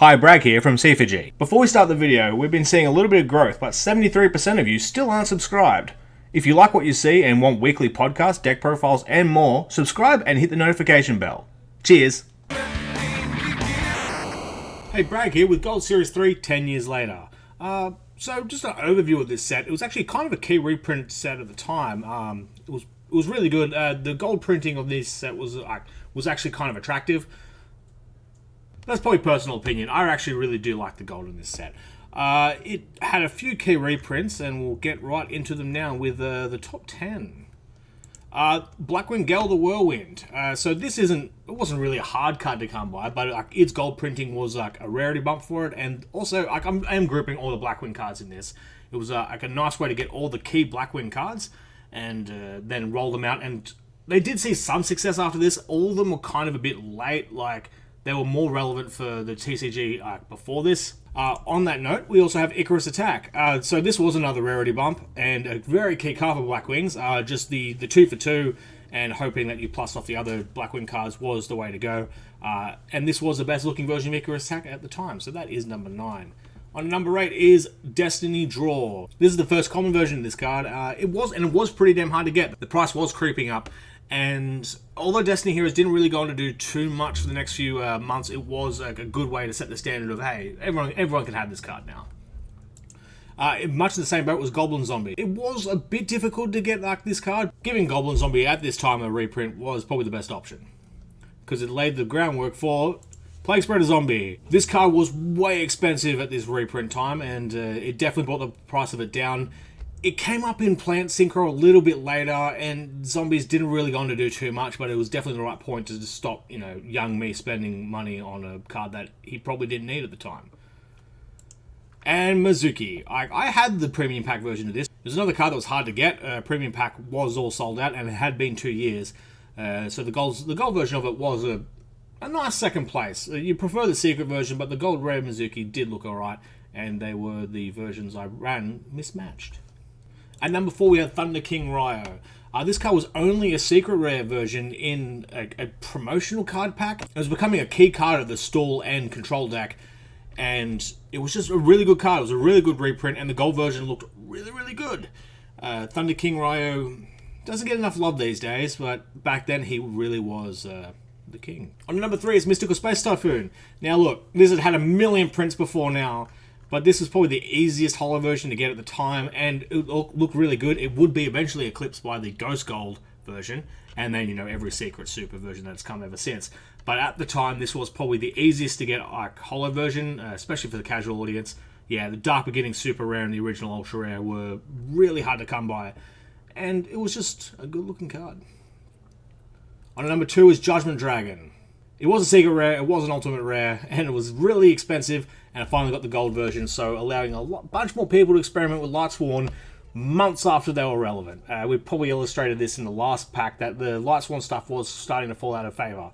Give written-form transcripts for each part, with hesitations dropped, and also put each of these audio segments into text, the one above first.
Hi, Bragg here from C4G. Before we start the video, we've been seeing a little bit of growth, but 73% of you still aren't subscribed. If you like what you see and want weekly podcasts, deck profiles, and more, subscribe and hit the notification bell. Cheers! Hey, Bragg here with Gold Series 3 10 years later. So just an overview of this set. It was actually kind of a key reprint set at the time. It was really good. The gold printing of this set was actually kind of attractive. That's probably personal opinion. I actually really do like the gold in this set. It had a few key reprints, and we'll get right into them now with the top 10. Blackwing Whirlwind. So this it wasn't really a hard card to come by, but its gold printing was a rarity bump for it, and also I am grouping all the Blackwing cards in this. It was a nice way to get all the key Blackwing cards and then roll them out, and they did see some success after this. All of them were kind of a bit late, they were more relevant for the TCG before this. On that note, we also have Icarus Attack. So this was another rarity bump, and a very key card for Blackwings. Just the 2 for 2, and hoping that you plus off the other Blackwing cards was the way to go. And this was the best looking version of Icarus Attack at the time, so that is number 9. On number 8 is Destiny Draw. This is the first common version of this card. It was pretty damn hard to get. The price was creeping up. And although Destiny Heroes didn't really go on to do too much for the next few months, it was a good way to set the standard of, hey, everyone can have this card now. Much in the same boat was Goblin Zombie. It was a bit difficult to get this card. Giving Goblin Zombie at this time a reprint was probably the best option, because it laid the groundwork for Plague Spreader Zombie. This card was way expensive at this reprint time, and it definitely brought the price of it down. It came up in Plant Synchro a little bit later, and Zombies didn't really go on to do too much, but it was definitely the right point to just stop, young me spending money on a card that he probably didn't need at the time. And Mizuki. I had the premium pack version of this. It was another card that was hard to get. Premium pack was all sold out, and it had been 2 years. So the gold version of it was a nice second place. You prefer the secret version, but the gold rare Mizuki did look alright, and they were the versions I ran mismatched. At number 4, we had Thunder King Ryo. This card was only a secret rare version in a promotional card pack. It was becoming a key card of the stall and control deck, and it was just a really good card. It was a really good reprint, and the gold version looked really, really good. Thunder King Ryo doesn't get enough love these days, but back then he really was the king. On number 3 is Mystical Space Typhoon. Now look, this had a million prints before now, but this was probably the easiest holo version to get at the time, and it looked really good. It would be eventually eclipsed by the Ghost Gold version, and then, every secret super version that's come ever since. But at the time, this was probably the easiest to get holo version, especially for the casual audience. Yeah, the Dark Beginning Super Rare and the original Ultra Rare were really hard to come by, and it was just a good looking card. On number 2 is Judgment Dragon. It was a secret rare, it was an ultimate rare, and it was really expensive, and I finally got the gold version, so allowing a bunch more people to experiment with Lightsworn months after they were relevant. We probably illustrated this in the last pack, that the Lightsworn stuff was starting to fall out of favour.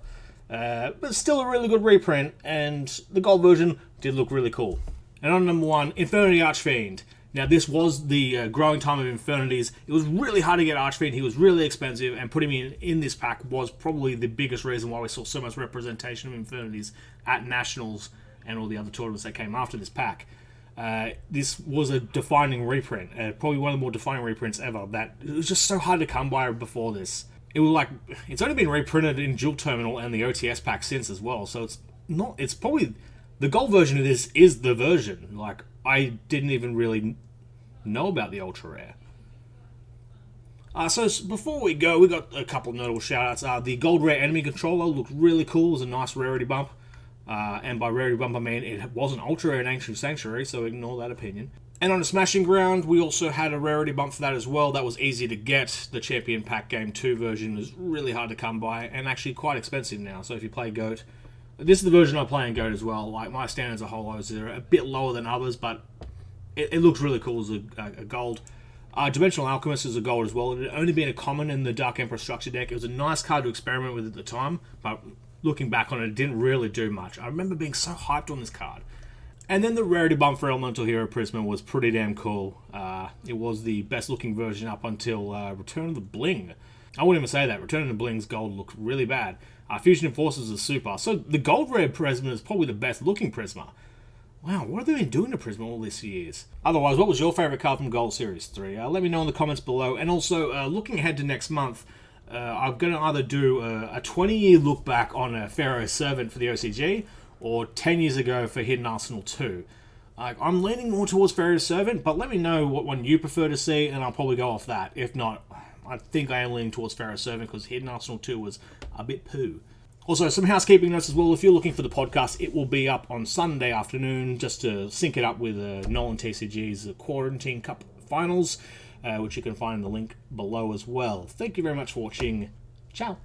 But still a really good reprint, and the gold version did look really cool. And on number 1, Infernity Archfiend. Now this was the growing time of Infernities. It was really hard to get Archfiend, he was really expensive, and putting him in this pack was probably the biggest reason why we saw so much representation of Infernities at Nationals and all the other tournaments that came after this pack. This was a defining reprint, probably one of the more defining reprints ever, that it was just so hard to come by before this. It was it's only been reprinted in Dual Terminal and the OTS pack since as well, so it's probably, the gold version of this is the version. I didn't even really know about the Ultra Rare. So before we go, we got a couple of notable shoutouts. The Gold Rare Enemy Controller looked really cool. It was a nice rarity bump. And by rarity bump, I mean it wasn't Ultra Rare in Ancient Sanctuary, so ignore that opinion. And on a Smashing Ground, we also had a rarity bump for that as well. That was easy to get. The Champion Pack Game 2 version was really hard to come by, and actually quite expensive now. So if you play GOAT, this is the version I play in GOAT as well. My standards are holos. They're a bit lower than others, but it looks really cool as a gold. Dimensional Alchemist is a gold as well. It had only been a common in the Dark Emperor structure deck. It was a nice card to experiment with at the time, but looking back on it, it didn't really do much. I remember being so hyped on this card. And then the rarity bump for Elemental Hero Prisma was pretty damn cool. It was the best looking version up until Return of the Bling. I wouldn't even say that. Return of the Bling's gold looked really bad. Fusion Enforcers is super. So the gold rare Prisma is probably the best looking Prisma. Wow, what have they been doing to Prisma all these years? Otherwise, what was your favourite card from Gold Series 3? Let me know in the comments below. And also, looking ahead to next month, I'm going to either do a 20-year look back on a Pharaoh Servant for the OCG, or 10 years ago for Hidden Arsenal 2. I'm leaning more towards Pharaoh Servant, but let me know what one you prefer to see, and I'll probably go off that. If not, I think I am leaning towards Pharaoh Servant, because Hidden Arsenal 2 was a bit poo. Also, some housekeeping notes as well. If you're looking for the podcast, it will be up on Sunday afternoon, just to sync it up with Nolan TCG's Quarantine Cup Finals, which you can find in the link below as well. Thank you very much for watching. Ciao.